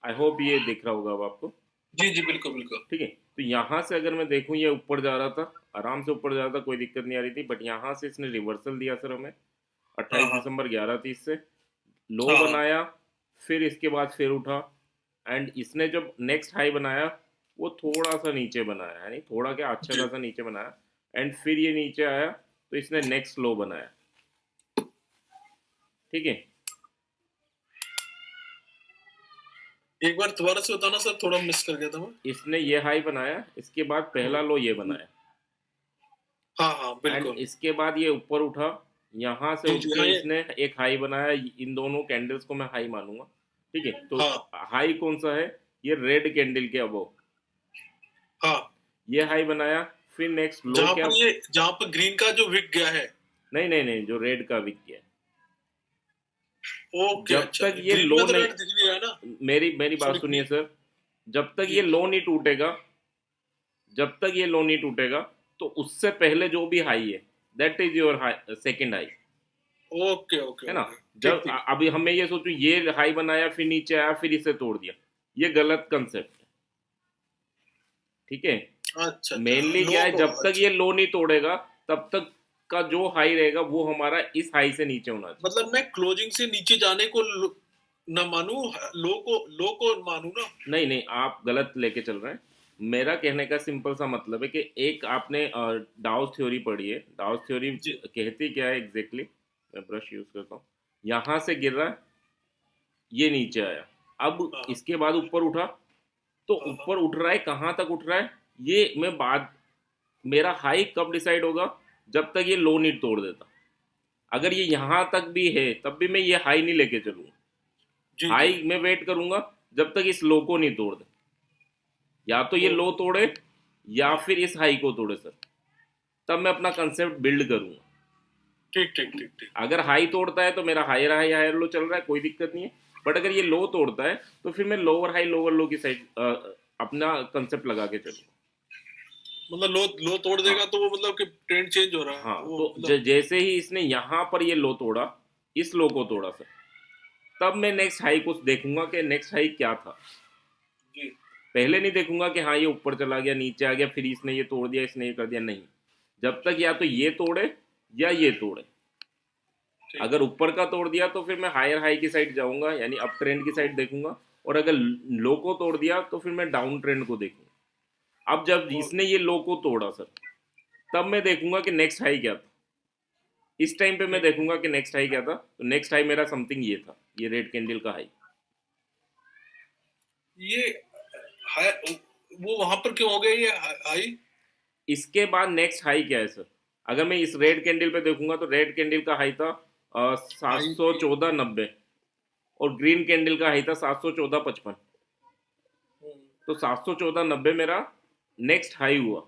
I hope ये दिख रहा होगा अब आपको। जी जी, बिल्कुल बिल्कुल। ठीक है, तो यहाँ से अगर मैं देखूँ ये ऊपर जा रहा था, आराम से ऊपर जा रहा था, कोई दिक्कत नहीं आ रही थी, बट यहाँ से इसने रिवर्सल दिया सर हमें हाँ 28 हाँ दिसंबर 11:30 से। लो हाँ हाँ। बनाया, फिर इसके बाद फिर उठा, एंड इसने जब नेक्स्ट हाई बनाया वो थोड़ा सा नीचे बनाया, यानी थोड़ा क्या अच्छा जी। खासा नीचे बनाया, एंड फिर ये नीचे आया तो इसने नेक्स्ट लो बनाया। ठीक है, एक बार दोबारा से बताना सर, थोड़ा मिस कर गया था मैं। इसने ये हाई बनाया, इसके बाद पहला लो ये जी। बनाया, हाँ हाँ एंड बिल्कुल। इसके बाद ये ऊपर उठा, यहाँ से जी उठ जी हाँ के ये। इसने एक हाई बनाया, इन दोनों कैंडल्स को मैं हाई मानूंगा। ठीक है, तो हाँ हाई कौन सा है, ये रेड कैंडल के अबव हाँ। ये हाई बनाया, फिर नेक्स्ट लो जहाँ क्या, पर ये, जहाँ पर ग्रीन का जो विक गया है। नहीं नहीं नहीं, जो रेड का विक गया, ओके, जब अच्छा, तक ये ग्रीन लो में तो नहीं, रेड दिख नहीं रहा है ना। मेरी मेरी बात सॉरी, सुनिए ग्रीन। सर, जब तक जी। ये लो नहीं टूटेगा, जब तक ये लो नहीं टूटेगा, तो उससे पहले जो भी हाई है that is your high, second high, okay okay है ना। ओके। ठीक जब ठीक। अभी हमें ये सोचो ये हाई बनाया फिर नीचे आया फिर इसे तोड़ दिया, ये गलत कंसेप्ट है। ठीक है, अच्छा अच्छा, मेनली लो क्या है, को, जब तक अच्छा। ये लो नहीं तोड़ेगा तब तक का जो हाई रहेगा वो हमारा इस हाई से नीचे होना चाहिए। मतलब मैं क्लोजिंग से नीचे जाने को ना मानू, लो को मानू ना। नहीं नहीं, आप गलत लेके चल रहे हैं। मेरा कहने का सिंपल सा मतलब है कि एक आपने डाउस थ्योरी पढ़ी है, डाउस थ्योरी जी। कहती क्या है एग्जैक्टली, मैं ब्रश यूज करता हूँ, यहाँ से गिर रहा है, ये नीचे आया, अब हाँ हाँ इसके बाद ऊपर उठा, तो हाँ हाँ। ऊपर उठ रहा है, कहाँ तक उठ रहा है, ये मैं बाद, मेरा हाई कब डिसाइड होगा, जब तक ये लो नहीं तोड़ देता। अगर ये यहाँ तक भी है तब भी मैं ये हाई नहीं लेके चलूंगा, जी जी। हाई मैं वेट करूंगा जब तक इस लो को नहीं तोड़ दे, या तो ये लो ओके। तोड़े या फिर इस हाई को तोड़े सर, तब मैं अपना कंसेप्ट बिल्ड करूंगा। ठीक ठीक ठीक ठीक। अगर हाई तोड़ता है तो मेरा हायर हाई हायर लो चल रहा है, कोई दिक्कत नहीं है, बट अगर ये लो तोड़ता है तो फिर मैं लोअर हाई लोअर लो की साइड अपना कंसेप्ट लगा के चलूंगा। मतलब लो तोड़ देगा हाँ तो वो मतलब कि ट्रेंड चेंज हो रहा है हाँ, वो तो मतलब। जैसे ही इसने यहाँ पर ये लो तोड़ा, इस लो को तोड़ा सर, तब मैं नेक्स्ट हाई को देखूंगा कि नेक्स्ट हाई क्या था। जी। पहले नहीं देखूंगा कि हाँ ये ऊपर चला गया नीचे आ गया फिर इसने ये तोड़ दिया इसने ये कर दिया, नहीं, जब तक या तो ये तोड़े या ये तोड़े। ठीक। अगर ऊपर का तोड़ दिया तो फिर मैं हायर हाई की साइड जाऊंगा, यानी अप ट्रेंड की साइड देखूंगा, और अगर लो को तोड़ दिया तो फिर मैं डाउन ट्रेंड को देखूंगा। अब जब इसने ओके। ये लो को तोड़ा सर, तब मैं देखूंगा कि नेक्स्ट हाई क्या था, इस टाइम पे मैं ठीक। देखूंगा कि नेक्स्ट हाई क्या था, तो नेक्स्ट हाई मेरा समथिंग ये था, ये रेड कैंडल का हाई। ये हाई, वो वहां पर क्यों हो गया ये हाई? इसके बाद नेक्स्ट हाई क्या है सर, अगर मैं इस रेड कैंडल पे देखूंगा तो रेड कैंडल का हाई था सात हाई सौ थी। चौदह नब्बे और ग्रीन कैंडल का हाई था 714.55, तो 714.90 मेरा नेक्स्ट हाई हुआ।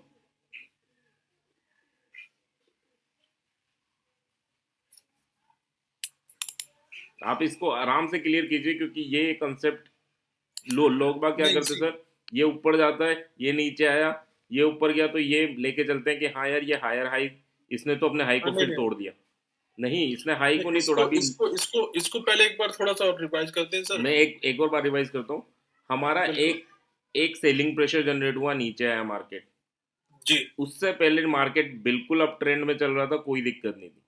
आप इसको आराम से क्लियर कीजिए, क्योंकि ये कंसेप्ट लोग बाग क्या नहीं करते सी। सर, ये ऊपर जाता है ये नीचे आया, ये ऊपर गया तो ये लेके चलते हैं कि हाँ यार ये हायर हाई, इसने तो अपने हाई को नहीं फिर नहीं तोड़ दिया। नहीं, इसने हाई नहीं, को नहीं तोड़ा इसको अभी। इसको इसको इसको पहले एक बार थोड़ा सा रिवाइज करते हैं सर। मैं एक और बार रिवाइज करता हूँ। हमारा बिल्कुल। एक एक सेलिंग प्रेशर जनरेट हुआ, नीचे आया मार्केट, जी। उससे पहले मार्केट बिल्कुल अप ट्रेंड में चल रहा था, कोई दिक्कत नहीं थी।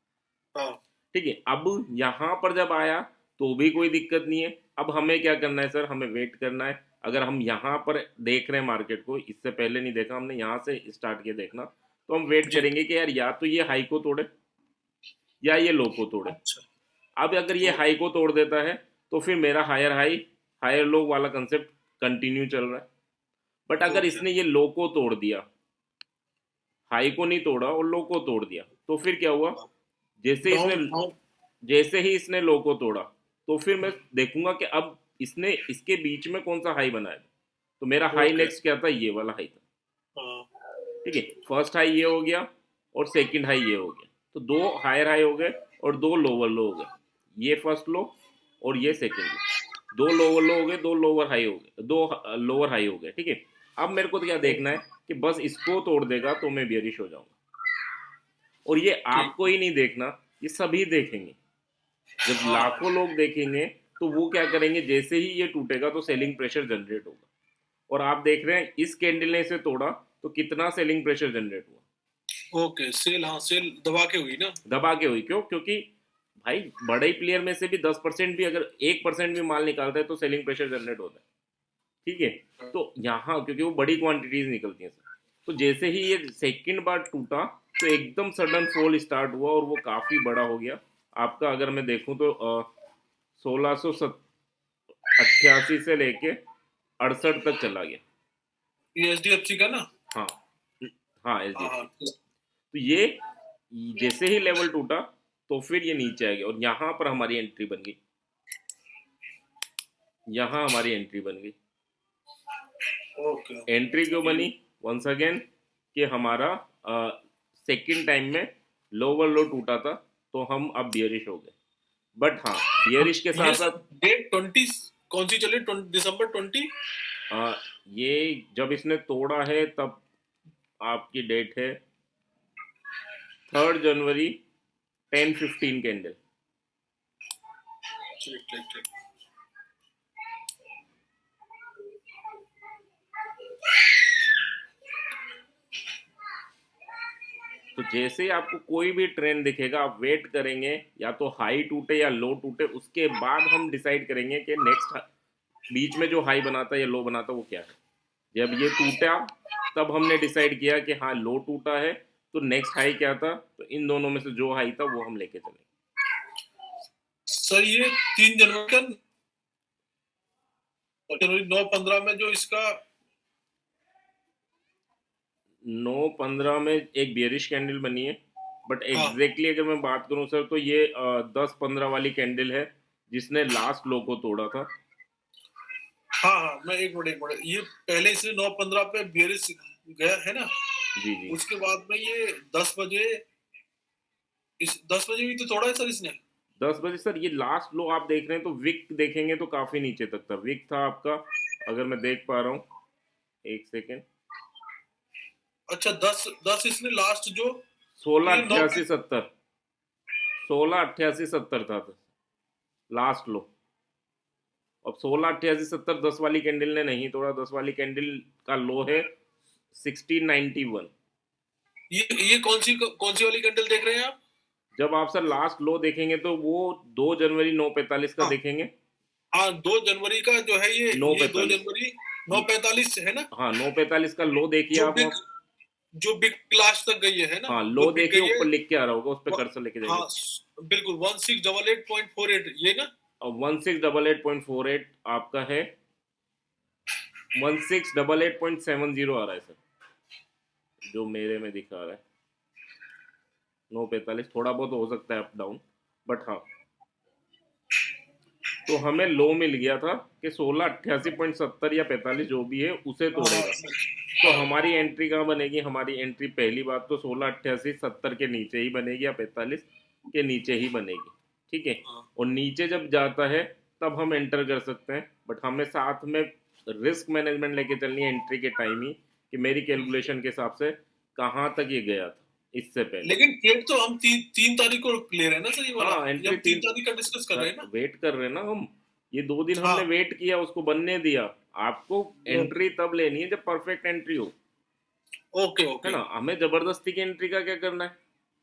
हाँ। ठीक है, अब यहाँ पर जब आया तो भी कोई दिक्कत नहीं है। अब हमें क्या करना है सर, हमें वेट करना है। अगर हम यहाँ पर देख रहे हैं मार्केट को, इससे पहले नहीं देखा हमने, यहाँ से स्टार्ट किया देखना, तो हम वेट जी। करेंगे कि यार या तो ये हाई को तोड़े या ये लो को तोड़े। अच्छा। अब अगर ये ओ। हाई को तोड़ देता है तो फिर मेरा हायर हाई हायर लो वाला कंसेप्ट कंटिन्यू चल रहा है। बट अगर ओके। इसने ये लो को तोड़ दिया, हाई को नहीं तोड़ा और लो को तोड़ दिया, तो फिर क्या हुआ, जैसे इसने डाउन डाउन। जैसे ही इसने लो को तोड़ा, तो फिर मैं देखूंगा कि अब इसने इसके बीच में कौन सा हाई बनाया, तो मेरा हाई ओके। नेक्स्ट क्या था, ये वाला हाई था। हाँ। ठीक है, फर्स्ट हाई ये हो गया और सेकंड हाई ये हो गया, तो दो हायर हाई हो गए और दो लोअर लो हो गए, ये फर्स्ट लो और ये सेकंड लो, दो लोअर लो हो गए, दो लोअर हाई हो गए, दो लोअर हाई हो गए। ठीक है, अब मेरे को तो क्या देखना है कि बस इसको तोड़ देगा तो मैं बियरिश हो जाऊंगा, और ये ठीक आपको ठीक। ही नहीं देखना, ये सभी देखेंगे। जब हाँ लाखों लोग देखेंगे तो वो क्या करेंगे, जैसे ही ये टूटेगा तो सेलिंग प्रेशर जनरेट होगा। और आप देख रहे हैं इस कैंडल ने इसे तोड़ा तो कितना सेलिंग प्रेशर जनरेट हुआ। ओके, सेल, हाँ सेल दबा के हुई ना। दबा के हुई, क्यों? क्योंकि भाई बड़े प्लेयर में से भी 10% भी, अगर 1% भी माल निकालता है तो सेलिंग प्रेशर जनरेट होता है। ठीक है, तो यहाँ क्योंकि वो बड़ी क्वांटिटीज निकलती हैं सर, तो जैसे ही ये सेकंड बार टूटा तो एकदम सडन फॉल स्टार्ट हुआ और वो काफ़ी बड़ा हो गया आपका। अगर मैं देखूं तो 1688 से लेके 68 तक चला गया। ये एचडीएफसी का ना। हाँ हाँ, एच डी हाँ एफ सी। हाँ। तो ये जैसे ही लेवल टूटा तो फिर ये नीचे आ गया और यहाँ पर हमारी एंट्री बन गई। यहाँ हमारी एंट्री बन गई। ओके। एंट्री क्यों बनी? वंस अगेन कि हमारा सेकंड टाइम में लोअर लो टूटा था तो हम अब बियरिश हो गए। बट हाँ, बियरिश के साथ ये साथ डेट 20 कौन सी चली? दिसंबर 20। ये जब इसने तोड़ा है तब आपकी डेट है 3 जनवरी 10:15 कैंडल। ठीक ठीक ठीक। तो जैसे ही आपको कोई भी ट्रेंड दिखेगा आप वेट करेंगे, या तो हाई टूटे या लो टूटे, उसके बाद हम डिसाइड करेंगे कि नेक्स्ट बीच में जो हाई बनाता या लो बनाता वो क्या है। जब ये टूटा तब हमने डिसाइड किया कि हाँ लो टूटा है, तो नेक्स्ट हाई क्या था, तो इन दोनों में से जो हाई था वो हम लेके चलेंगे। सर ये 3 जनवरी का, जनवरी 9-15 में जो इसका 9:15 में एक बियरिश कैंडल बनी है। बट हाँ एग्जैक्टली अगर मैं बात करूं सर तो ये 10-15 वाली कैंडल है जिसने लास्ट लो को तोड़ा था। हाँ हाँ, मैं एक मिनट, ये पहले इसने 9-15 पे बियरिश गया है ना। जी जी। उसके बाद में ये 10 बजे, इस 10 बजे भी तो तोड़ा है सर इसने। 10 बजे सर ये लास्ट लो आप देख रहे हैं, तो विक देखेंगे तो काफी नीचे तक था। विक था आपका, अगर मैं देख पा रहा हूँ, एक सेकेंड, अच्छा 10 इसने लास्ट जो 168870, 168870 था लास्ट लो। अब 168870 10 वाली कैंडल ने नहीं तोड़ा। 10 वाली कैंडल का लो है 1691। ये कौन सी वाली कैंडल देख रहे हैं आप? जब आप सर लास्ट लो देखेंगे तो वो 2 जनवरी 9:45 का हाँ देखेंगे। हाँ, 2 जनवरी का जो है ये 2 9:45, जनवरी 9:45 है ना। हाँ 9:45 का लो देखिए जो आप। बिग जो बिग लास्ट तक गई है ना, हाँ वो लो बिक देखिए, गई है। ऊपर लिख के आ रहा होगा, उस पर व- कर्सर लेके जाइए। हाँ बिल्कुल 1688.48 ये ना। 1688.48 आपका है। 1688.70 आ रहा है सर, जो मेरे में दिखा रहा है। 9:45 थोड़ा बहुत हो सकता है अप डाउन, बट हाँ। तो हमें लो मिल गया था कि 1688.70 या 45 जो भी है उसे तोड़ेगा। तो हाँ हमारी एंट्री कहाँ बनेगी? हमारी एंट्री पहली बात तो 1688.70 के नीचे ही बनेगी या 45 के नीचे ही बनेगी। ठीक है, हाँ। और नीचे जब जाता है तब हम एंटर कर सकते हैं। बट हमें साथ में रिस्क मैनेजमेंट लेके चलनी है एंट्री के टाइम ही, कि मेरी कैलकुलेशन के हिसाब से कहाँ तक ये गया था इससे पहले। लेकिन ट्रेड तो हम 3 तारीख को ले रहे हैं ना सर, ये वाला हाँ ये एंट्री हम 3 3 तारीख का डिस्कस कर रहे हैं ना। वेट कर रहे हैं ना हम। ये 2 दिन हमने हाँ वेट किया, उसको बनने दिया। आपको एंट्री तब लेनी है जब परफेक्ट एंट्री हो, ओके है ओके। ना। हमें जबरदस्ती की एंट्री का क्या करना है?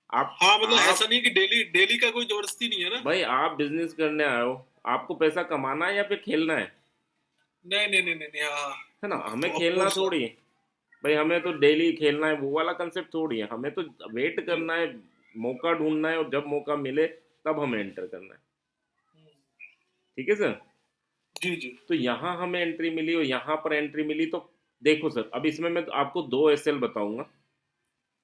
हाँ मतलब ऐसा आप नहीं है कि डेली डेली का कोई जबरदस्ती नहीं है ना। भाई आप बिजनेस करने आए हो, आपको पैसा कमाना है या फिर खेलना नहीं नहीं नहीं नहीं नहीं, हाँ। है ना। हमें ऑफ खेलना कोर्स। थोड़ी है भाई, हमें तो डेली खेलना है, वो वाला कंसेप्ट थोड़ी है। हमें तो वेट जी करना है, मौका ढूंढना है, और जब मौका मिले तब हमें एंटर करना है। ठीक है सर। जी जी तो यहाँ हमें एंट्री मिली और यहाँ पर एंट्री मिली। तो देखो सर, अब इसमें मैं आपको 2 SL बताऊंगा,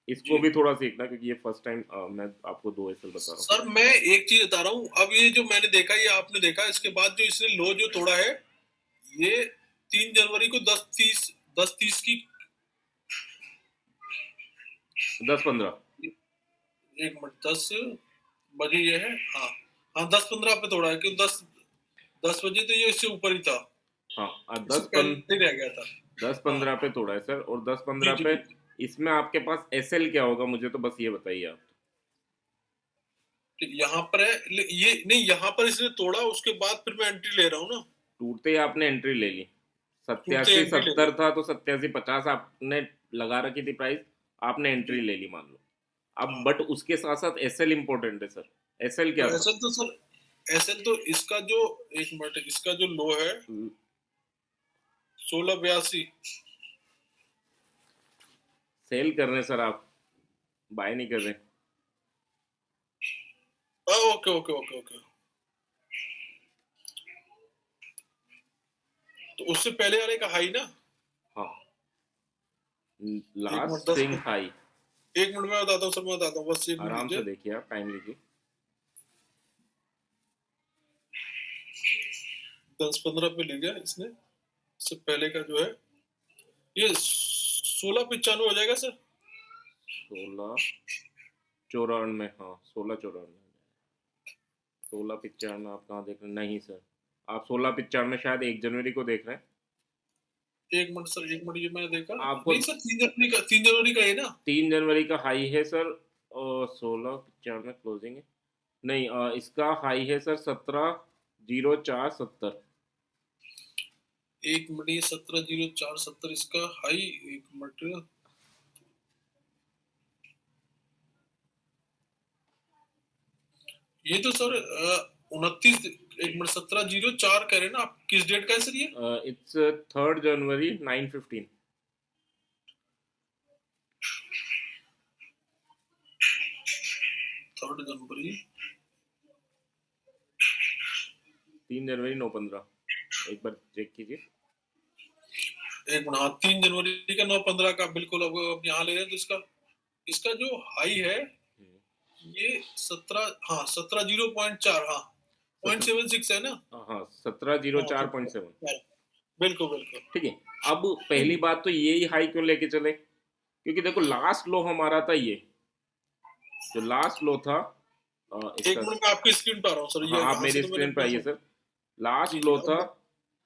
इसको जी। भी थोड़ा सीखना, क्योंकि ये फर्स्ट टाइम मैं आपको 2 SL बता रहा हूँ। सर मैं एक चीज बता रहा हूँ, अब ये जो मैंने देखा, ये आपने देखा, इसके बाद जो इसने लो जो तोड़ा है, ये 3 जनवरी को 10:30 की। 10:15। एक मिनट, 10 बजे ये है, हाँ हाँ 10:15 पे तोड़ा है, क्योंकि 10 बजे तो ये इससे ऊपर ही था। हाँ इससे पहले रह गया था। दस हाँ पंद्रह पे तोड़ा है सर। और दस जी पंद्रह जी पे जी। इसमें आपके पास SL क्या होगा, मुझे तो बस ये बताइए आप। यहाँ पर है ये नहीं, यहाँ पर इसने तोड़ा, उसके बाद फिर मैं एंट्री ले रहा हूँ ना। टूटते ही आपने एंट्री ले ली। टूटते 87 एंट्री ले ली। 70 था तो 87 50 आपने लगा रखी थी प्राइस, आपने एंट्री जी। ले ली मान लो। अब हाँ, बट उसके साथ साथ एसएल इंपॉर्टेंट है सर। एसएल तो क्या था? एसएल तो सर, एसएल तो इसका जो, एक मिनट, इसका जो लो है 1682। सेल कर रहे हैं सर आप, बाय नहीं कर रहे। Okay okay okay okay. तो उससे पहले वाले का हाई ना। हाँ, एक minute last 10 swing minute, high. एक मिनट में बताता हूँ सर, मैं बताता हूँ, बस एक मिनट आराम से लीजिए। देखिए, आप टाइम लीजिए। 10-15 पे ले गया इसने, इससे पहले का जो है ये 1695 हो जाएगा सर। 1694, हाँ 1694। 1695 आप कहाँ देख रहे हैं? नहीं सर, आप 1695 शायद 1 जनवरी को देख रहे हैं। एक मिनट सर, एक मिनट, ये मैंने देखा आपको नहीं सर, 3 जनवरी का, 3 जनवरी का है ना। 3 जनवरी का हाई है सर, 1695 क्लोजिंग है। नहीं, इसका हाई है सर 170470। एक मिनट, ये 170470 इसका हाई, एक मिनट, ये तो सर 29, एक मिनट, 1704 कह रहे हैं ना आप, किस डेट का है सर ये? इट्स 3 जनवरी 9:15। 3 जनवरी। 3 जनवरी 9:15, एक बार चेक कीजिए। एक मिनट, हाँ 3 जनवरी का 9:15 का बिल्कुल। अब यहाँ ले रहे हैं तो इसका, इसका जो हाई है ये 17, हाँ 17.04, हाँ 0.76 है ना। हाँ, हाँ ठीक 1704.7। है, बिल्कुल बिल्कुल। ठीक है। अब पहली बात तो यही हाई क्यों लेके चले, क्योंकि देखो लास्ट लो हमारा था ये, जो लास्ट लो था एक इसका। मिनट, मैं आपकी स्क्रीन पर आ रहा हूँ सर, हाँ, ये आप यहाँ से मेरी तो मैंने स्क्रीन पर आइए सर। जी लास्ट जी लो था अब,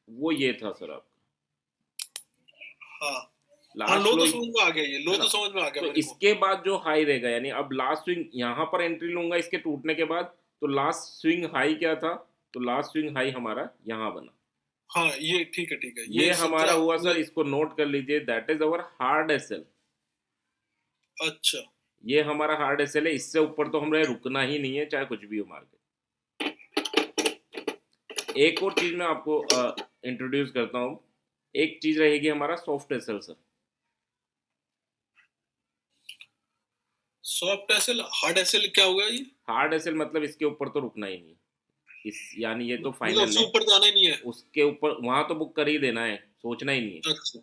वो ये था सर आपका हाँ हाँ, लास्ट लो लो, तो समझ में आ गया, ये लो है ना? तो समझ में आ गया तो मेरे को। इसके बाद जो हाई रहेगा, यानी अब लास्ट स्विंग यहाँ पर एंट्री लूंगा इसके टूटने के बाद, तो लास्ट स्विंग हाई क्या था? तो लास्ट स्विंग हाई हमारा यहाँ बना। हाँ ये ठीक है, ठीक है, ये ये हमारा 17, हुआ ये सर, इसको नोट कर लीजिए, that is our hard SL. अच्छा। ये हमारा हार्ड एसएल है, इससे ऊपर तो हमें रुकना ही नहीं है, चाहे कुछ भी हो मार्केट। एक और चीज मैं आपको इंट्रोड्यूस करता हूँ। एक चीज रहेगी हमारा soft SL sir. Soft SL, hard SL क्या होगा ये? हार्ड एसएल मतलब इसके ऊपर तो रुकना ही नहीं, इस यानी ये तो मतलब फाइनल उससे है। ऊपर जाना ही नहीं है। उसके ऊपर वहां तो बुक कर ही देना है, सोचना ही नहीं है। अच्छा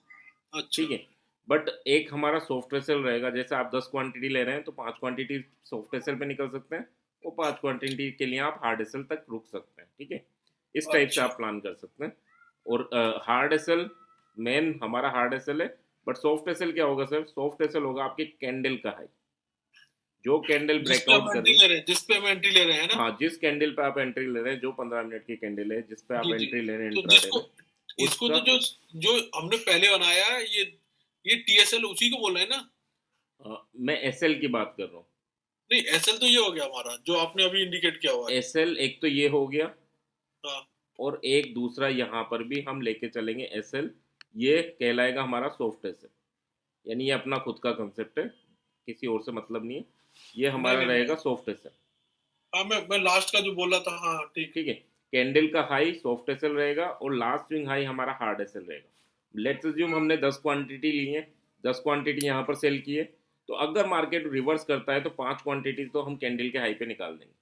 अच्छा। ठीक है। बट एक हमारा सॉफ्ट एसएल रहेगा, जैसे आप 10 क्वांटिटी ले रहे हैं तो 5 क्वांटिटी सॉफ्ट एसएल पे निकल सकते हैं, वो 5 क्वांटिटी के लिए आप हार्ड एसएल तक रुक सकते हैं। ठीक है, इस टाइप से अच्छा आप प्लान कर सकते हैं। और हार्ड एसएल मेन हमारा हार्ड एसएल है। बट सॉफ्ट एसएल क्या होगा सर? सॉफ्ट एसएल होगा आपके कैंडल का हाई, जो कैंडल जिस पे हम ब्रेकआउट कर एंट्री रही है। ले रहे हैं, जिस पे हम एंट्री ले रहे हैं ना। हाँ, जिस कैंडल पे आप एंट्री ले रहे हैं, जो 15 मिनट की कैंडल है जिस पे आप जी जी। एंट्री ले रहे हैं तो इंट्राडे जिसको, में, इसको उसका तो जो, जो हमने पहले बनाया है ये टीएसएल उसी को बोल रहे हैं ना। मैं एसएल की बात कर रहा हूँ। नहीं, एसएल तो ये हो गया हमारा जो आपने अभी इंडिकेट किया हुआ है। एसएल एक तो ये हो गया, हाँ और एक दूसरा यहाँ पर भी हम लेके चलेंगे एसएल, ये कहलाएगा हमारा सॉफ्ट एसएल। यानी ये अपना खुद का कंसेप्ट है, किसी और से मतलब नहीं है, ये नहीं हमारा नहीं रहेगा मैं, सॉफ्ट एसएल। हाँ मैं लास्ट का जो बोल रहा था, हाँ ठीक। ठीक है, कैंडल का हाई सॉफ्ट एसएल रहेगा और लास्ट स्विंग हाई हमारा हार्ड एसएल रहेगा। लेट्स अज्यूम हमने 10 क्वांटिटी ली है, 10 क्वांटिटी यहाँ पर सेल की है, तो अगर मार्केट रिवर्स करता है तो 5 क्वांटिटी तो हम कैंडल के हाई पे निकाल देंगे।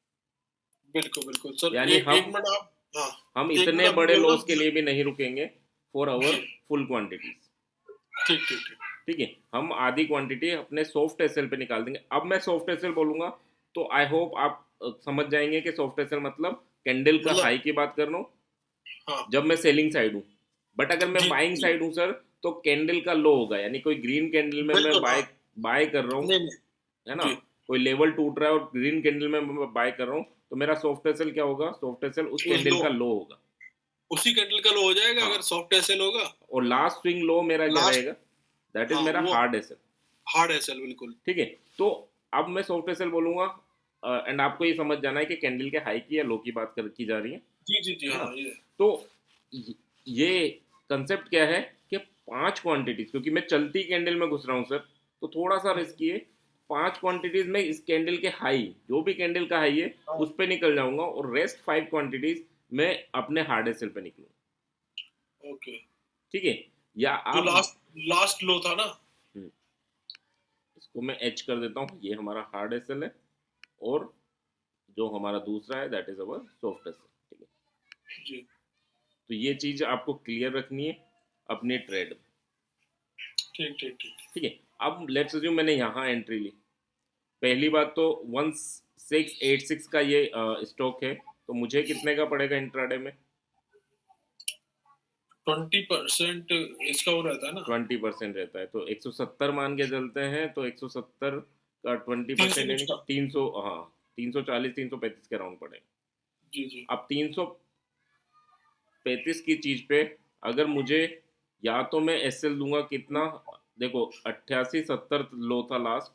बिल्कुल बिल्कुल सर, यानी एक मिनट आप, हाँ हम एक मिनट इतने आप बड़े बोलना। लॉस के लिए भी नहीं रुकेंगे for our G full quantities. ठीक ठीक ठीक। ठीक है, हम आधी क्वांटिटी अपने सॉफ्ट एसएल पे निकाल देंगे। अब मैं सॉफ्ट एसएल बोलूंगा तो आई होप आप समझ जाएंगे कि सॉफ्ट एसएल मतलब कैंडल का मतलब हाई की बात कर रहा हूँ हाँ जब मैं सेलिंग साइड हूँ। बट अगर मैं जी बाइंग जी साइड हूँ सर, तो कैंडल का लो होगा, यानी कोई ग्रीन कैंडल में मैं बिल्कुल। हाँ बाय बाय कर रहा हूँ, नहीं नहीं है ना? जी, कोई लेवल टूट रहा है और ग्रीन कैंडल में मैं बाय कर रहा हूँ, तो मेरा सॉफ्ट एसएल क्या होगा? सॉफ्ट एसएल उस कैंडल लो, का लो होगा। उसी कैंडल का लो हो जाएगा हाँ, अगर सॉफ्ट एसएल होगा। और लास्ट स्विंग लो मेरा क्या लास्ट, रहेगा? दैट इज हाँ मेरा वो हार्ड एसएल। हार्ड एसएल बिल्कुल। ठीक है, तो अब मैं सॉफ्ट एसएल बोलूंगा एंड आपको ये समझ जाना है कि कैंडल के हाई की या लो की बात की जा रही है जी जी जी, है ना? हाँ ये तो ये कंसेप्ट क्या है कि 5 क्वांटिटीज, क्योंकि मैं चलती कैंडल में घुस रहा हूँ सर, तो थोड़ा सा रिस्की है। 5 क्वांटिटीज में इस कैंडल के हाई, जो भी कैंडल का हाई है हाँ, उस पे निकल जाऊंगा, और रेस्ट 5 क्वांटिटीज मैं अपने हार्ड एसएल पे निकलूंगा। ओके। ठीक है? या जो आप लास्ट लास्ट लो था ना। हम्म, इसको मैं एच कर देता हूँ, ये हमारा हार्ड एसएल है, और जो हमारा दूसरा है that is our soft SL. ठीक है? जी तो ये चीज आपको क्लियर रखनी है अपने ट्रेड में। ठीक ठीक ठीक। ठीक है? अब लेट्स अज्यूम मैंने यहाँ एंट्री ली। पहली बात तो 1686 का ये स्टॉक है, तो मुझे कितने का पड़ेगा इंट्राडे में? 20% इसका वो रहता है ना। 20% रहता है, तो 170 मान के चलते हैं, तो 170 का 20% 300 यानी कुछ का। 300, हाँ 340 335 के राउंड पड़ेगा। जी जी अब 335 की चीज पे अगर मुझे, या तो मैं एसएल दूंगा कितना, देखो 8870 लो था लास्ट,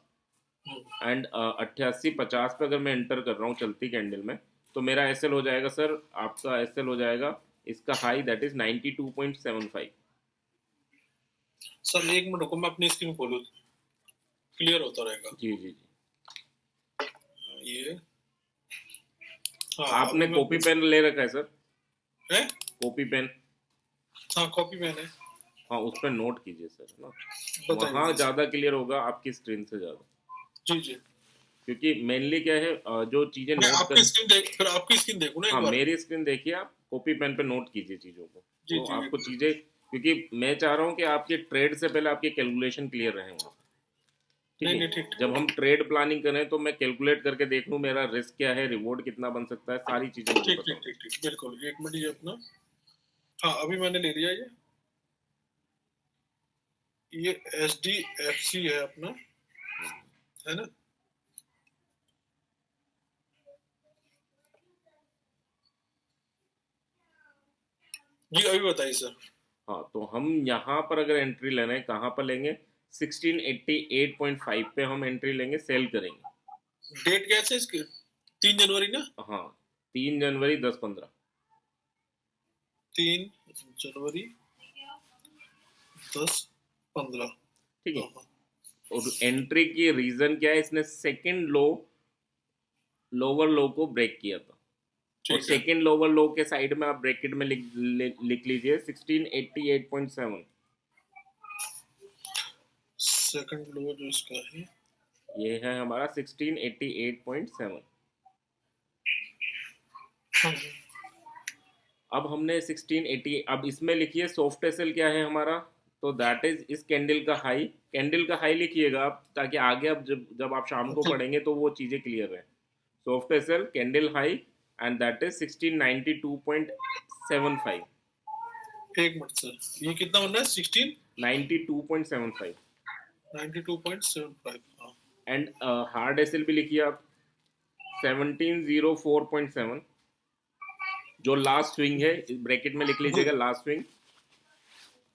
हम्म, एंड 8850 पे अगर मैं एंटर कर रहा हूँ चलती कैंडल में, तो मेरा एसएल हो जाएगा सर, आपका एसएल हो जाएगा इसका हाई दैट इज 92.75। सर एक मिनट रुको, मैं अपनी स्क्रीन खोलूँ, क्लियर होता रहेगा। जी जी जी। ये हाँ आपने अभी मैं कॉपी पेन ले रखा है सर? है। Copy pen? हाँ कॉपी पेन है। हाँ उस पर नोट कीजिए सर, है ना? बताइए वहाँ बताइए सर। ज़्यादा क्लियर होगा आपकी स्क्रीन से ज़्यादा, जी जी, क्योंकि मेनली क्या है जो चीज़ें मैं नोट आपकी कर, स्क्रीन देख, फिर आपकी स्क्रीन देखूँ ना एक हाँ बार। मेरी स्क्रीन देखिए, आप कॉपी पेन पे नोट कीजिए चीज़ों को, जी तो जी एक आपको मिनट। चीज़ें, क्योंकि मैं चाह रहा हूँ कि आपके ट्रेड से पहले आपकी कैलकुलेशन क्लियर रहे वहाँ पे। ठीक नहीं है? नहीं ठीक जब ठीक हम ट्रेड प्लानिंग करें तो मैं कैलकुलेट करके देख लूँ मेरा रिस्क क्या है, रिवॉर्ड कितना बन सकता है, सारी चीज़ें मुझे ठीक पता ठीक हो। ठीक ठीक बिल्कुल, एक मिनट ये अपना। हाँ अभी मैंने ले लिया ये SDFC है अपना, है ना। जी अभी बताइए सर। हाँ तो हम यहाँ पर अगर एंट्री ले रहे हैं, कहाँ पर लेंगे? 1688.5 पे हम एंट्री लेंगे, सेल करेंगे। डेट क्या है इसकी? 3 जनवरी ना। हाँ 3 जनवरी 10:15। 3 जनवरी 10:15। ठीक है? हाँ हाँ और एंट्री की रीजन क्या है? इसने सेकंड लो, लोअर लो को ब्रेक किया था, और ठीक है। सेकंड लोअर लो के साइड में आप ब्रैकेट में लिख लीजिए 1688.7। सेकंड लोअर जो इसका है। ये है हमारा 1688.7। हाँ, अब हमने 1680, अब इसमें लिखिए सॉफ्ट एसएल क्या है हमारा, तो दैट इज इस कैंडल का हाई, कैंडल का हाई लिखिएगा आप, ताकि आगे अब जब जब आप शाम को ठीक। पढ़ेंगे तो वो चीज़ें क्लियर रहे। Soft SL candle high, and that is 1692.75। एक मिनट सर, ये कितना बनना है? 92.75। 1692.75। हाँ एंड हार्ड एसएल भी लिखिए आप 1704.7, जो लास्ट स्विंग है, ब्रैकेट में लिख लीजिएगा लास्ट स्विंग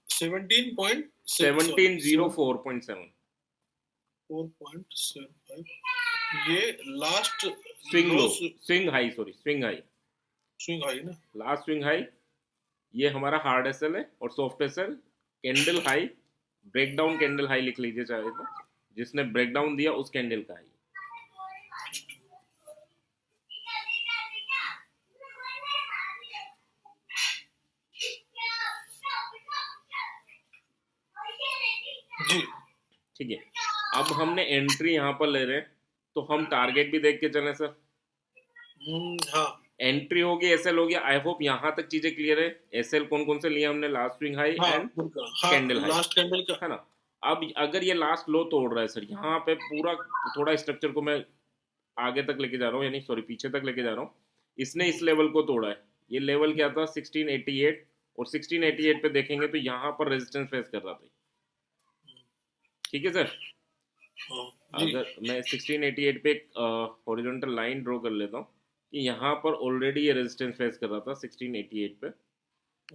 17.7 1704.7। 4.75। ये last swing low low, swing high, sorry swing high, swing high ना। Last swing high. ये हमारा हार्ड एसएल है, और soft SL candle high, breakdown candle high लिख लीजिए चाहे तो, जिसने ब्रेकडाउन दिया उस कैंडल का हाई। जी ठीक है? अब हमने एंट्री यहाँ पर ले रहे हैं, तो हम टारगेट भी देख के चलें सर। हाँ एंट्री होगी, एसएल हो गया, आई होप यहाँ तक चीजें क्लियर है। एसएल कौन कौन से लिए हमने? लास्ट स्विंग हाई हाँ एंड बिल्कुल, हाँ कैंडल हाई, लास्ट कैंडल का। है ना? अब अगर ये लास्ट लो तोड़ रहा है सर, यहाँ पे पूरा, थोड़ा स्ट्रक्चर को मैं आगे तक लेके जा रहा हूँ, यानी सॉरी पीछे तक लेके जा रहा हूँ। इसने इस लेवल को तोड़ा है, ये लेवल क्या था? 1688, और 1688 पे देखेंगे तो यहाँ पर रेजिस्टेंस फेस कर रहा था। ठीक है सर? हाँ जी अगर मैं 1688 पे एक हॉरिजॉन्टल लाइन ड्रॉ कर लेता हूँ कि यहाँ पर ऑलरेडी ये रेजिस्टेंस फेस कर रहा था 1688 पे,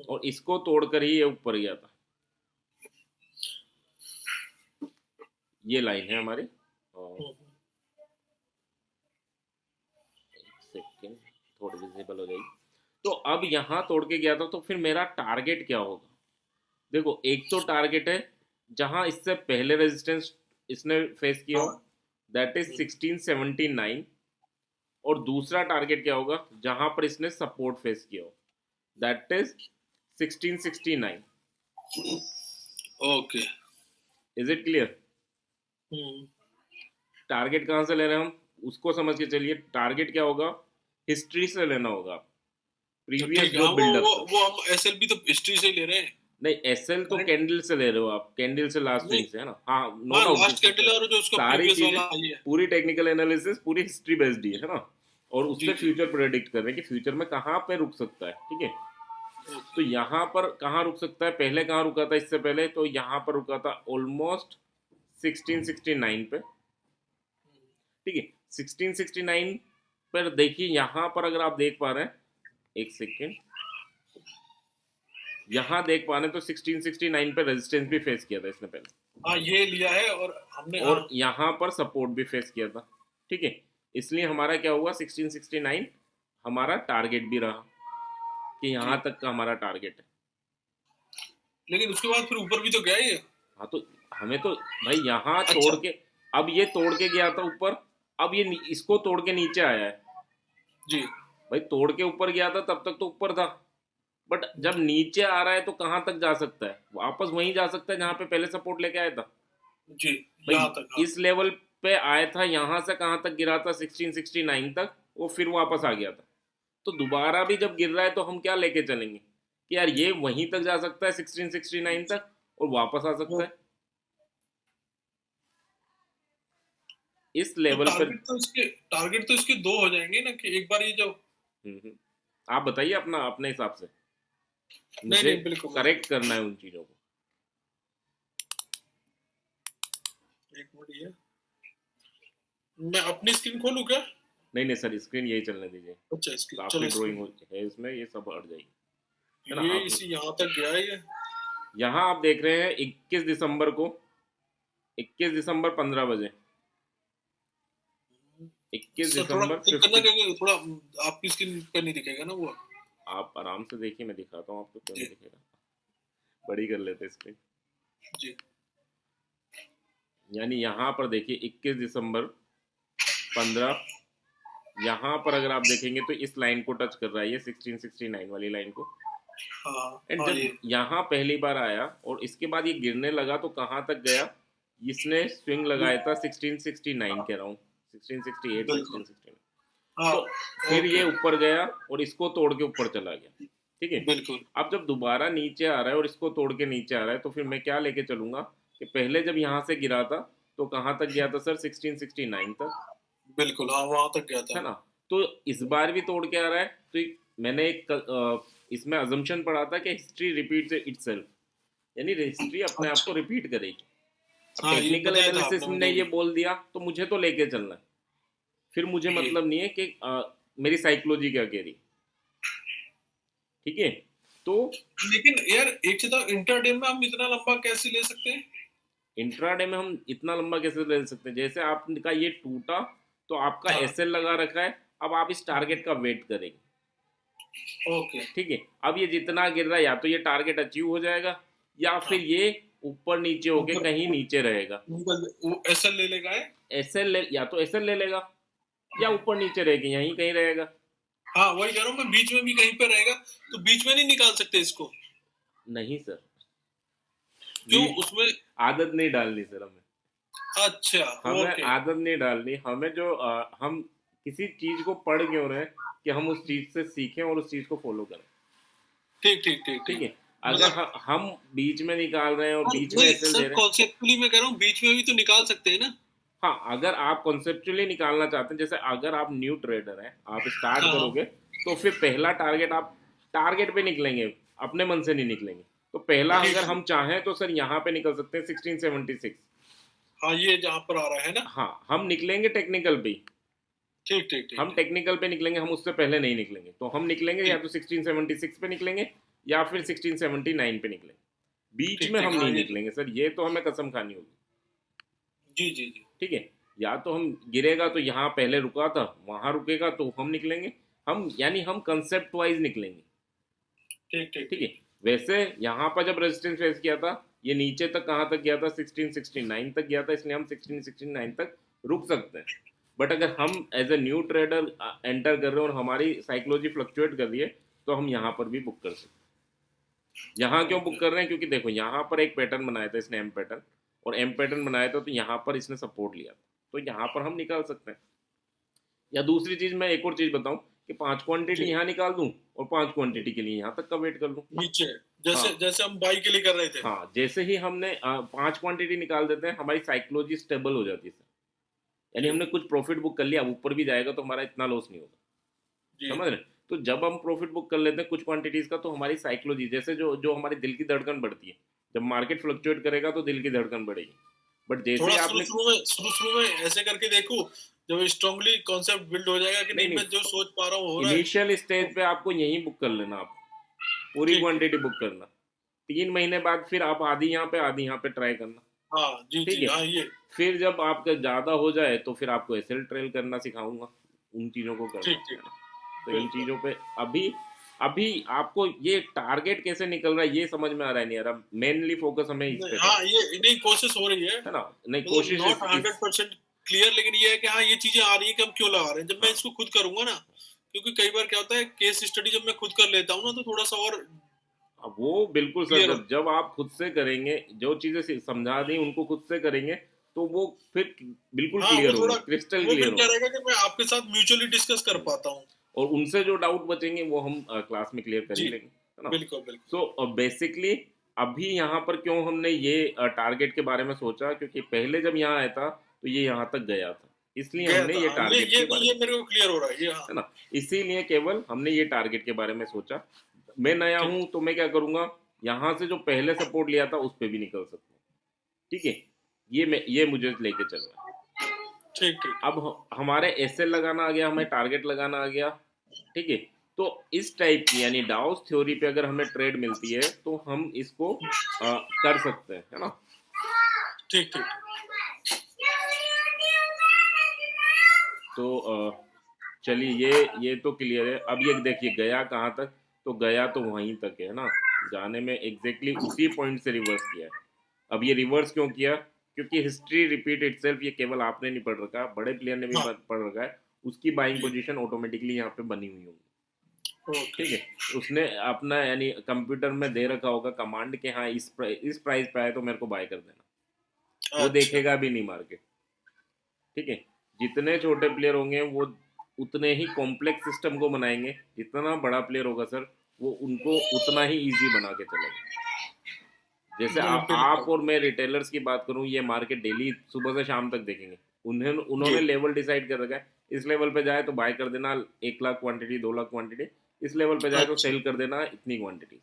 और इसको तोड़कर ही ये ऊपर गया था। ये लाइन है हमारी, थोड़ी विजिबल हो जाएगी। तो अब यहाँ तोड़ के गया था, तो फिर मेरा टारगेट क्या होगा? देखो, एक तो टारगेट है जहाँ इससे पहले रेजिस्टेंस इसने फेस किया हो, हाँ दैट इज 1679। और दूसरा टारगेट क्या होगा जहां पर इसने सपोर्ट फेस किया हो, that is 1669। Okay. Is it clear? Target कहाँ से ले रहे हैं हम, उसको समझ के चलिए। टारगेट क्या होगा, हिस्ट्री से लेना होगा, तो प्रीवियस ठीक है, जो हाँ, बिल्डअप था। वो हम एसएलपी तो हिस्ट्री से ही ले रहे हैं। नहीं, एसएल तो करेक्ट। कैंडल से ले रहे हो आप, कैंडल से लास्ट नहीं, स्विंग से, है ना? हाँ, नो हाँ डाउट। लास्ट कैंडल और जो उसका सारी प्रीवियस चीजें, वाला हाई है। पूरी टेक्निकल एनालिसिस पूरी हिस्ट्री बेस्ड ही है ना, और जी उससे जी। फ्यूचर प्रेडिक्ट कर रहे हैं कि फ्यूचर में कहाँ पे रुक सकता है, ठीक है? तो ओके। यहाँ पर कहाँ रुक सकता है, पहले कहाँ रुका था इससे पहले, तो यहाँ पर रुका था ऑलमोस्ट 1669 पे, ठीक है? 1669 पर देखिए, यहाँ पर अगर आप देख पा रहे हैं, एक सेकेंड, यहाँ देख पा रहे हैं तो 1669 पे रेजिस्टेंस भी फेस किया था इसने पहले, हाँ ये लिया है और हमने, हाँ और यहाँ पर सपोर्ट भी फेस किया था, ठीक है? इसलिए हमारा क्या हुआ, 1669 हमारा टारगेट भी रहा, कि जी। यहाँ तक का हमारा टारगेट है। लेकिन उसके बाद फिर ऊपर भी तो गया ये। हाँ, तो हमें तो भाई यहाँ अच्छा। तोड़ के, अब ये तोड़ के गया था ऊपर, अब ये इसको तोड़ के नीचे आया है। जी भाई तोड़ के ऊपर गया था तब तक तो ऊपर था, बट जब नीचे आ रहा है तो कहाँ तक जा सकता है, वापस वहीं जा सकता है जहाँ पे पहले सपोर्ट लेके आया था। जी। यहाँ भाई तक, हाँ। इस लेवल पे आया था, यहाँ से कहाँ तक गिरा था, 1669 तक, वो फिर वापस आ गया था। तो दोबारा भी जब गिर रहा है तो हम क्या लेके चलेंगे कि यार ये वहीं तक जा सकता है 1669 तक, और वापस आ सकता वो- है इस तो लेवल पर। टारगेट तो इसके दो हो जाएंगे ना, कि एक बार ये जो। हम्म। आप बताइए अपना, अपने हिसाब से, नहीं मुझे नहीं, बिल्कुल बिल्कुल। करेक्ट करना है उन चीजों को। एक मिनट, ये मैं अपनी स्क्रीन खोलूं क्या? नहीं नहीं सर, स्क्रीन यही चलने दीजिए, अच्छा स्क्रीन, काफी चलो ड्राइंग स्क्रीन। है इसमें, ये सब हट जाएगी, है ना? ये आप इसी यहाँ तक गया है ये। यहाँ आप देख रहे हैं 21 दिसंबर को, 21 दिसंबर 15 बजे, 21 सर थोड़ा दिसंबर क्लिक करना, 50। क्योंकि थोड़ा आपकी स्क्रीन पे नहीं दिखेगा ना वो। आप आराम से देखिए, मैं दिखाता हूँ आपको, क्यों नहीं जी दिखेगा, बड़ी कर लेते स्क्रीन। जी। यानी यहाँ पर देखिए 21 दिसंबर 15, यहाँ पर अगर आप देखेंगे तो इस लाइन को टच कर रहा है, ये 1669 वाली लाइन को। हाँ एंड हाँ जब ये। यहाँ पहली बार आया और इसके बाद ये गिरने लगा तो कहाँ तक गया, इसने स्विंग लगाया था 1669 के अराउंड, 1668, बिल्कुल। 1669। हाँ। तो फिर ओके। ये ऊपर गया और इसको तोड़ के ऊपर चला गया, ठीक है? बिल्कुल। अब जब दोबारा नीचे आ रहा है और इसको तोड़ के नीचे आ रहा है, तो फिर मैं क्या लेके चलूंगा कि पहले जब यहाँ से गिरा था तो कहाँ तक गया था सर, 1669 तक, बिल्कुल, हाँ वहां तक गया था। है ना? तो इस बार भी तोड़ के आ रहा है, तो मैंने एक इसमें अजम्पशन पढ़ा था कि हिस्ट्री रिपीट्स इटसेल्फ, यानी हिस्ट्री अपने आप अच्छा। को रिपीट करेगी। अब हाँ ये टेक्निकल बताया था एनालिसिस आपने ने मुझे ये भी। बोल दिया तो मुझे तो लेके चलना है, फिर मुझे जी। मतलब नहीं है कि मेरी साइकोलॉजी क्या कह रही, ठीक है? तो लेकिन यार एक चीज था, इंटरडे में हम इतना लंबा कैसे ले सकते हैं? इंट्राडे में हम इतना लंबा कैसे ले सकते हैं, जैसे आपका ये टूटा तो आपका हाँ। एसएल लगा रखा है, अब आप इस टारगेट का वेट करेंगे, ओके। ठीक है? अब ये जितना गिर रहा है, या तो ये टारगेट अचीव हो जाएगा, या फिर हाँ। ये ऊपर नीचे होके ऊपर कहीं नीचे रहेगा। वो एसएल ले लेगा है। एसएल या तो एसएल ले लेगा, या ऊपर नीचे रहेगी, यहीं कहीं रहेगा। हाँ वही कह रहा हूँ मैं, बीच में भी कहीं पे रहेगा, तो बीच में नहीं निकाल सकते इसको? नहीं सर, क्यों बीच उसमें? आदत नहीं डालनी सर हमें, अच्छा। हमें ओके। आदत नहीं डालनी, हमें जो हम किसी चीज को पढ़ क्यों रहे हैं, कि हम उस चीज से सीखें और उस चीज को फॉलो करें, ठीक ठीक ठीक ठीक ठीक। है? अगर मतलब हम बीच में निकाल रहे हैं और हाँ, बीच में नहीं एसएल दे सर, रहे हैं। कॉन्सेप्चुअली मैं कह रहा हूँ बीच में भी तो निकाल सकते हैं ना। हाँ, अगर आप कॉन्सेप्चुअली निकालना चाहते हैं, जैसे अगर आप न्यू ट्रेडर हैं, आप स्टार्ट हाँ हाँ। करोगे, तो फिर पहला टारगेट आप टारगेट पे निकलेंगे, अपने मन से नहीं निकलेंगे। तो पहला ठीक अगर ठीक। हम चाहें तो सर यहाँ पे निकल सकते हैं 1676। हाँ ये जहाँ पर आ रहा है ना। हाँ, हम निकलेंगे टेक्निकल पे ही, ठीक ठीक ठीक हम ठीक। टेक्निकल पे निकलेंगे, हम उससे पहले नहीं निकलेंगे। तो हम निकलेंगे या ठीक तो 1676 पे निकलेंगे, या फिर 1679 पे निकलेंगे, बीच ठीक में ठीक। हम हाँ नहीं ये निकलेंगे सर, ये तो हमें कसम खानी होगी, जी जी जी। ठीक है? या तो हम गिरेगा तो यहाँ पहले रुका था वहां रुकेगा तो हम निकलेंगे, हम कंसेप्ट वाइज निकलेंगे। ठीक ठीक ठीक है। वैसे यहाँ पर जब रेजिस्टेंस फेस किया था, ये नीचे तक कहाँ तक गया था, 1669 तक गया था, इसलिए हम 1669 तक रुक सकते हैं। बट अगर हम as a new trader enter कर रहे हैं और हमारी साइकोलॉजी फ्लक्चुएट कर रही है, तो हम यहाँ पर भी बुक कर सकते हैं। यहाँ क्यों बुक कर रहे हैं, क्योंकि देखो यहाँ पर एक पैटर्न बनाया था इसने, एम पैटर्न, और एम पैटर्न बनाया था तो यहाँ पर इसने सपोर्ट लिया था, तो यहाँ पर हम निकाल सकते हैं। या दूसरी चीज, मैं एक और चीज बताऊं कि 5 क्वांटिटी जी। यहाँ निकाल दूं और 5 क्वांटिटी के लिए यहाँ तक का वेट कर लूं। नीचे जैसे हाँ जैसे हम बाई के लिए कर रहे थे। हाँ, जैसे ही हमने 5 क्वांटिटी निकाल देते हैं, हमारी साइकोलॉजी स्टेबल हो जाती है सर। यानी जी हमने कुछ प्रॉफिट बुक कर लिया, अब ऊपर भी जाएगा तो हमारा इतना लॉस नहीं होगा, जी समझ रहे? तो जब हम प्रॉफिट बुक कर लेते हैं कुछ क्वांटिटीज का, तो हमारी साइकोलॉजी, जैसे जो जो हमारी दिल की धड़कन बढ़ती है, जब मार्केट फ्लक्चुएट करेगा तो दिल की धड़कन बढ़ेगी। बट जैसे थोड़ा ही शुरू आपने, शुरू में ऐसे करके देखो, जब स्ट्रांगली कॉन्सेप्ट बिल्ड हो जाएगा कि नहीं नहीं मैं जो नहीं, सोच पा रहा हूँ हो रहा है। इनिशियल स्टेज पे आपको यहीं बुक कर लेना, आप पूरी ठीक ठीक। क्वांटिटी बुक करना। 3 महीने बाद फिर आप आधी यहाँ पे आधी यहाँ पे ट्राई करना। हाँ जी ठीक जी है। हाँ ये फिर जब आपका ज़्यादा हो जाए तो फिर आपको एसएल ट्रेल करना सिखाऊंगा, उन चीज़ों को करना ठीक है ठीक ना। तो इन बिल्कुल। चीज़ों पे अभी अभी आपको ये टारगेट कैसे निकल रहा है ये समझ में आ रहा है नहीं आ रहा। मेनली फोकस हमें इस पे हाँ करना ये नहीं कोशिश हो रही है ना। नहीं, मतलब कोशिश नॉट इस 100% क्लियर, लेकिन ये है कि हाँ ये चीजें आ रही है कि हम क्यों लगा रहे हैं। जब मैं हाँ, इसको खुद करूंगा ना, क्योंकि कई बार क्या होता है केस स्टडी जब मैं खुद कर लेता हूँ ना तो थोड़ा सा और अब वो बिल्कुल सर, क्लियर हो। जब जब आप खुद से करेंगे, जो चीज़ें समझा दी उनको खुद से करेंगे, तो वो फिर बिल्कुल हाँ वो क्लियर होंगी, थोड़ा क्रिस्टल वो क्लियर फिर क्या होंगी। रहेगा कि मैं आपके साथ म्यूचुअली डिस्कस कर पाता हूँ। और उनसे जो डाउट बचेंगे वो हम क्लास में क्लियर कर ही जी लेंगे, है ना। बिल्कुल बिल्कुल। सो बेसिकली अभी यहाँ पर क्यों हमने ये टारगेट के बारे में सोचा, क्योंकि पहले जब यहाँ आया था तो ये यहाँ तक गया था, इसलिए गया हमने था ये हाँ, टारगेट के बारे ये में मेरे सोचा, को क्लियर हो रहा है ये हाँ। है ना। इसीलिए केवल हमने ये टारगेट के बारे में सोचा। मैं नया ठीक हूँ तो मैं क्या करूँगा, यहाँ से जो पहले सपोर्ट लिया था उस पर भी निकल सकता हूँ। ठीक है, ये मुझे लेके चल रहा है। ठीक ठीक। अब हमारे एसएल लगाना आ गया, हमें टारगेट लगाना आ गया। ठीक है। तो इस टाइप की यानी डाउस थ्योरी पे अगर हमें ट्रेड मिलती है तो हम इसको कर सकते हैं, है ना। ठीक ठीक। तो चलिए, ये तो क्लियर है। अब ये देखिए गया कहाँ तक, तो गया तो वहीं तक है ना, जाने में एग्जैक्टली उसी पॉइंट से रिवर्स किया है। अब ये रिवर्स क्यों किया, क्योंकि हिस्ट्री रिपीट इटसेल्फ, ये केवल आपने नहीं पढ़ रखा, बड़े प्लेयर ने भी हाँ पढ़ रखा है। उसकी बाइंग जी पोजीशन ऑटोमेटिकली यहाँ पे बनी हुई होगी। ओके। ठीक है। उसने अपना यानी कंप्यूटर में दे रखा होगा कमांड के, हाँ इस प्राइस पे आए तो मेरे को बाय कर देना। वो अच्छा देखेगा भी नहीं मार्केट। ठीक है। जितने छोटे प्लेयर होंगे वो उतने ही कॉम्प्लेक्स सिस्टम को बनाएंगे, जितना बड़ा प्लेयर होगा सर वो उनको उतना ही इजी बना के चलेगा। जैसे आप बिल्कुल और मैं रिटेलर्स की बात करूं, ये मार्केट डेली सुबह से शाम तक देखेंगे। जी उन्होंने लेवल डिसाइड कर रखा है, इस लेवल पे जाए तो बाय कर देना 1 लाख क्वांटिटी, 2 लाख क्वांटिटी, इस लेवल पे जाए तो अच्छा सेल कर देना इतनी क्वांटिटी,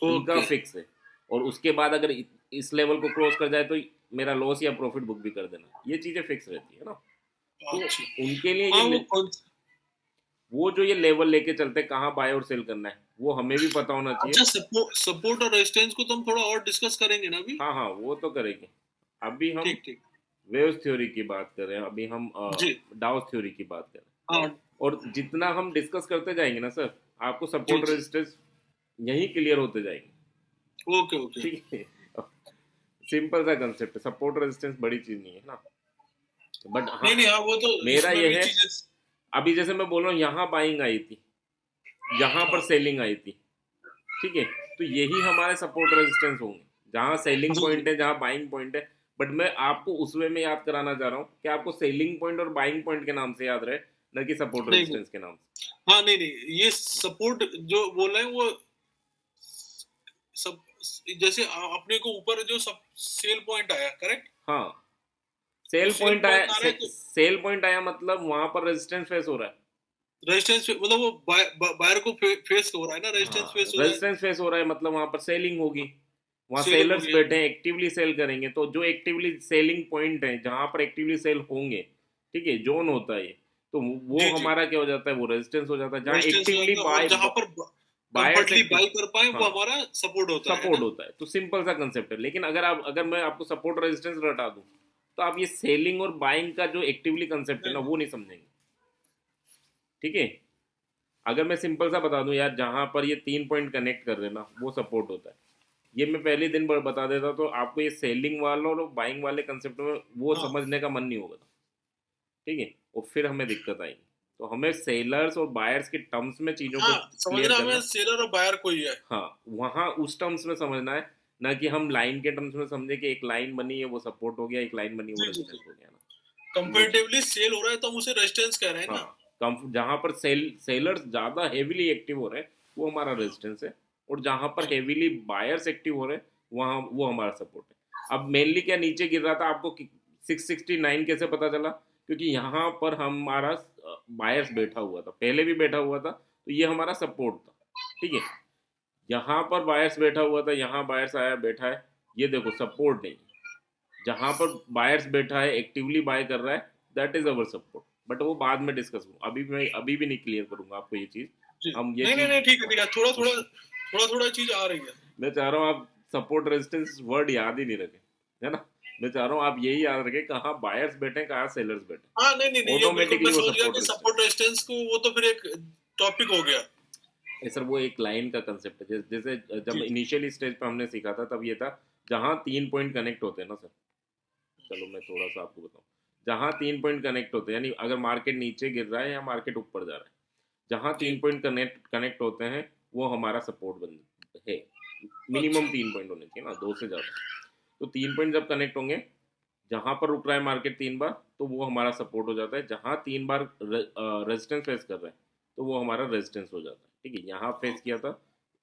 उनका ओके फिक्स है। और उसके बाद अगर इस लेवल को क्रॉस कर जाए तो मेरा लॉस या प्रॉफिट बुक भी कर देना, ये चीज़ें फिक्स रहती है ना। तो अच्छा। उनके लिए हाँ वो जो ये लेवल लेके चलते हैं कहाँ बाय और सेल करना है, वो हमें भी पता होना चाहिए। अच्छा सपोर्ट और रेजिस्टेंस को तो हम थोड़ा और डिस्कस करेंगे ना अभी। हाँ हाँ, वो तो करेंगे। अभी हम ठीक ठीक। वेव्स थ्योरी की बात कर रहे हैं, अभी हम जी डाउस थ्योरी की बात कर रहे हाँ हैं। और जितना हम डिस्कस करते जाएंगे ना सर, आपको जी सपोर्ट जी रेजिस्टेंस यही क्लियर होते जाएंगे। Okay okay. ठीक है। सिंपल सा कंसेप्ट है, सपोर्ट रेजिस्टेंस बड़ी चीज नहीं है ना। बट हाँ, नहीं हाँ वो तो मेरा इसमें ये भी है, चीजें। अभी जैसे मैं बोल रहा हूँ यहाँ बाइंग आई थी, यहाँ पर हाँ सेलिंग आई थी। ठीक है। तो यही हमारे सपोर्ट रेजिस्टेंस होंगे, जहाँ सेलिंग जी जी पॉइंट है, जहाँ बाइंग पॉइंट है। बट मैं आपको उस वे में याद कराना चाह रहा हूँ कि आपको सेलिंग पॉइंट और बाइंग पॉइंट के नाम से याद रहे, न कि सपोर्ट नहीं रेजिस्टेंस के नाम से। हाँ नहीं ये सपोर्ट जो बोल रहे हैं वो सब जैसे अपने को ऊपर जो सब सेल पॉइंट आया करेक्ट। हाँ, तो सेल सेल पॉइंट आया, पॉइंट आ रहा है तो सेल पॉइंट आया मतलब वहां पर रेजिस्टेंस फेस हो रहा है। रेजिस्टेंस मतलब वो बायर को फेस हो रहा है ना, रेजिस्टेंस हाँ, फेस हो रहा है। रेजिस्टेंस फेस हो रहा है मतलब वहां पर सेलिंग होगी, वहां सेलिंग हो सेलर्स रही है। बैठे हैं, एक्टिवली सेल करेंगे। तो जो एक्टिवली सेलिंग पॉइंट है, जहां पर एक्टिवली सेल होंगे, ठीक है, जोन होता है ये, तो वो जी जी हमारा क्या हो जाता है, वो रेजिस्टेंस हो जाता है। जहाँ रेजिस्टेंस हो एक्टिवली जाता है और बाय, जहां पर बायर्स कंफर्टली एक्टिव, बाई कर पाए वो हाँ, हमारा सपोर्ट होता है सपोर्ट ना। होता है। तो सिंपल सा कंसेप्ट है। लेकिन अगर मैं आपको सपोर्ट रेजिस्टेंस रटा दूं, तो आप ये सेलिंग और बाइंग का जो एक्टिवली कंसेप्ट है ना, नहीं वो नहीं समझेंगे। ठीक है। अगर मैं सिंपल सा बता दूं यार, जहां पर ये 3 पॉइंट कनेक्ट कर रहे ना वो सपोर्ट होता है। ये मैं पहले दिन बता देता तो आपको ये सेलिंग वाला और बाइंग वाले कंसेप्ट में वो हाँ समझने का मन नहीं होगा, ठीक है, और फिर हमें दिक्कत आएगी। तो हमें सेलर्स और बायर्स के टर्म्स में चीज़ों को हाँ, क्लियर समझना हमें करना। सेलर और बायर को ही है। हाँ, वहाँ उस टर्म्स में समझना है, ना कि हम लाइन के टर्म्स में समझे कि एक लाइन बनी है वो सपोर्ट हो गया, एक लाइन बनी है वो जी जी रेजिस्टेंस जी, हो गया ना। वो चीज़, कंपेरेटिवली सेल हो रहा है तो हम उसे रेजिस्टेंस कह रहे हैं हाँ, ना। कम जहाँ पर सेलर्स ज़्यादा हेवीली एक्टिव हो रहे हैं वो हमारा रेजिस्टेंस है, और जहाँ पर जी हेवीली बायर्स एक्टिव हो रहे हैं वहाँ वो हमारा सपोर्ट है। अब मेनली क्या नीचे गिर रहा था, आपको 669 कैसे पता चला? क्योंकि यहाँ पर हमारा बायर्स बैठा हुआ था, पहले भी बैठा हुआ था, तो ये हमारा सपोर्ट था, ठीक है। यहाँ पर बायर्स बैठा हुआ था, यहाँ बायर्स आया बैठा है, ये देखो सपोर्ट नहीं। जहाँ पर बायर्स बैठा है एक्टिवली बाय कर रहा है, that is our support. But वो बाद में डिस्कस करूँ, अभी भी नहीं क्लियर करूंगा आपको ये चीज़। जी, हम ये नहीं नहीं चीज़, नहीं, ठीक है ठीक है, थोड़ा थोड़ा थोड़ा थोड़ा चीज आ रही है। मैं चाह रहा हूँ आप सपोर्ट रेजिस्टेंस वर्ड याद ही नहीं रखें, है ना। मैं चाह रहा हूँ आप यही याद रखें कहाँ बायर्स बैठे कहाँ सेलर्स बैठे, हाँ नहीं नहीं नहीं, ये बिल्कुल मैं ऑटोमेटिकली वो समझ गया सपोर्ट कि रेजिस्टेंस। सपोर्ट रेजिस्टेंस को, वो तो फिर एक टॉपिक हो गया। सर वो एक लाइन का कंसेप्ट है, जैसे जब जी जी इनिशियल स्टेज पे हमने सीखा था तब ये था जहाँ 3 पॉइंट कनेक्ट होते हैं ना सर। चलो मैं थोड़ा सा आपको बताऊँ, जहाँ 3 पॉइंट कनेक्ट होते हैं, यानी अगर मार्केट नीचे गिर रहा है या मार्केट ऊपर जा रहा है, जहाँ जी, 3 पॉइंट कनेक्ट होते हैं वो हमारा सपोर्ट बन है। अच्छा मिनिमम 3 पॉइंट होने चाहिए ना, दो से ज़्यादा। तो 3 पॉइंट जब कनेक्ट होंगे, जहाँ पर रुक रहा है मार्केट 3 बार, तो वो हमारा सपोर्ट हो जाता है। जहाँ 3 बार रेजिस्टेंस फेस कर रहा है तो वो हमारा रेजिस्टेंस हो जाता है, ठीक है। यहाँ फेस किया था,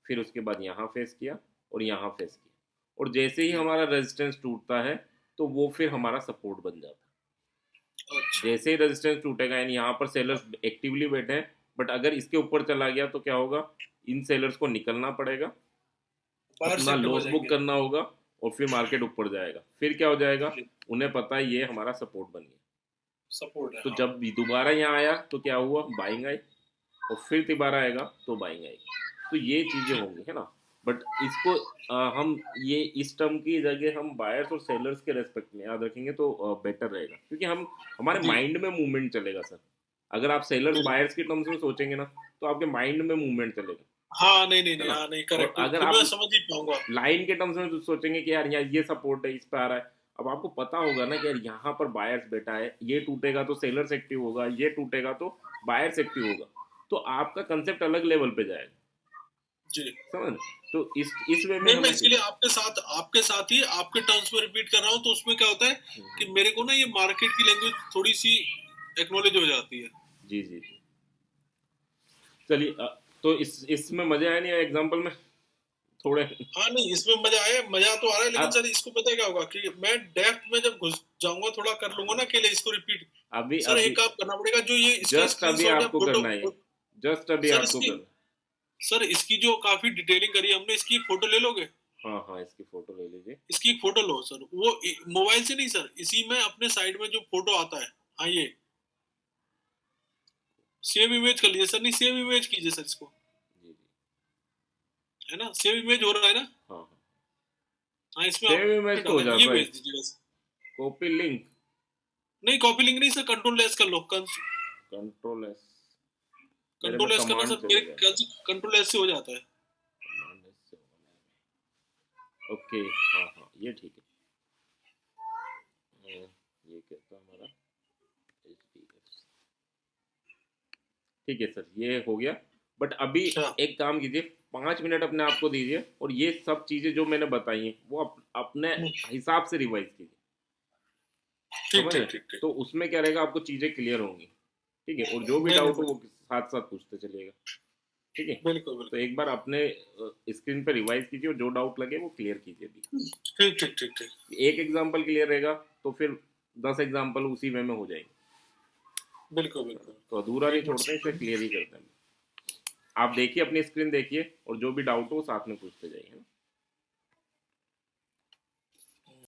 फिर उसके बाद यहाँ फेस किया, और यहाँ फेस किया, और जैसे ही जी, हमारा रेजिस्टेंस टूटता है तो वो फिर हमारा सपोर्ट बन जाता है। अच्छा जैसे ही रेजिस्टेंस टूटेगा, यानी यहाँ पर सेलर्स एक्टिवली बैठे हैं, बट अगर इसके ऊपर चला गया तो क्या होगा, इन सेलर्स को निकलना पड़ेगा, बाहर अपना शिफ्ट हो लॉस बुक जाएंगे। करना होगा, और फिर मार्केट ऊपर जाएगा। फिर क्या हो जाएगा, जी, उन्हें पता है ये हमारा सपोर्ट बन गया। सपोर्ट है तो हाँ। जब भी दोबारा यहाँ आया तो क्या हुआ, बाइंग आई, और फिर दोबारा आएगा तो बाइंग आएगी। तो ये चीज़ें ठीक, होंगी, है ना। बट इसको हम ये इस टर्म की जगह हम बायर्स और सेलर्स के रेस्पेक्ट में याद रखेंगे तो बेटर रहेगा, क्योंकि हम हमारे जी माइंड में मूवमेंट चलेगा सर। अगर आप सेलर्स बिल्कुल। बायर्स के टर्म्स में सोचेंगे ना तो आपके माइंड में मूवमेंट चलेगा, हाँ नहीं नहीं है नहीं, ना। हाँ नहीं, और करेक्ट, अगर फिर आप मैं समझ ही पाऊंगा। लाइन के टर्म्स में तो सोचेंगे कि यार यहाँ ये सपोर्ट है, इस पे आ रहा है, अब आपको पता होगा ना कि यार यहाँ पर बायर्स बैठा है, ये टूटेगा तो सेलर्स एक्टिव होगा, ये टूटेगा तो बायर्स एक्टिव होगा, तो आपका कंसेप्ट अलग लेवल पे जाएगा, जी, समझ। तो इस वे में नहीं मैं हमें इसीलिए चीजें, आपके साथ ही आपके टर्म्स में रिपीट कर रहा हूँ, तो उसमें क्या होता है कि मेरे को ना ये मार्केट की लैंग्वेज थोड़ी सी एक्नॉलेज हो जाती है। जी जी जी। चलिए तो इसमें मजे आया नहीं एग्जांपल में थोड़े? हाँ नहीं, इसमें मजा आया, मजा तो आ रहा है, लेकिन अब सर इसको पता है क्या होगा कि मैं डेप्थ में जब घुस जाऊंगा, थोड़ा कर लूंगा ना अकेले इसको रिपीट। अभी सर अभी एक काम करना पड़ेगा, जो ये इसका जस्ट अभी स्क्रीनशॉट है आपको फोटो, करना है, जस्ट अभी सर आपको इसकी, करना। सर इसकी जो काफी डिटेलिंग करी है हमने, इसकी एक फोटो ले लोगे? हाँ हाँ, इसकी फोटो ले लीजिए। इसकी एक फोटो लो सर, वो मोबाइल से नहीं सर, इसी में अपने साइड में जो फोटो आता है, हाँ ये सेव इमेज कर लीजिए सर, नहीं सेव इमेज कीजिए सर इसको, जी जी। है ना, सेव इमेज हो रहा है ना। हाँ हाँ, हाँ इसमें सेव आपने इमेज तो हो डाला है, ये जाता है, भेज दीजिएगा सर। कॉपी लिंक, नहीं कॉपी लिंक नहीं सर, कंट्रोल एस कर लो, कंट्रोल एस, मेरे में कंट्रोल एस करना कमांड सर, मेरे चले गया, ख्याल से कंट्रोल एस से हो जाता है। कमांड एस से होना है। ओके, हाँ हाँ, ये ठीक है। ये कहता हमारा HDFC, ठीक है सर, ये हो गया। बट अभी अच्छा एक काम कीजिए, 5 मिनट अपने आप को दीजिए, और ये सब चीज़ें जो मैंने बताई हैं वो अपने हिसाब से रिवाइज कीजिए, ठीक समझ रहे ठीक हैं? ठीक ठीक, तो उसमें क्या रहेगा, आपको चीज़ें क्लियर होंगी, ठीक है, और जो भी नहीं नहीं डाउट हो वो बिल्कुल साथ साथ पूछते चलिएगा, ठीक है। बिल्कुल तो बिल्कुल, एक बार अपने स्क्रीन पे रिवाइज कीजिए, और जो डाउट लगे वो क्लियर कीजिए भी। ठीक ठीक ठीक ठीक, एक एग्जाम्पल क्लियर रहेगा तो फिर 10 एग्जाम्पल उसी वे में हो जाएंगे, बिल्कुल बिल्कुल। तो अधूरा नहीं एक मिनट छोड़ते, इसे सर, क्लियर ही करते हैं। आप देखिए, अपनी स्क्रीन देखिए, और जो भी डाउट हो वो साथ में पूछते जाइए, है ना।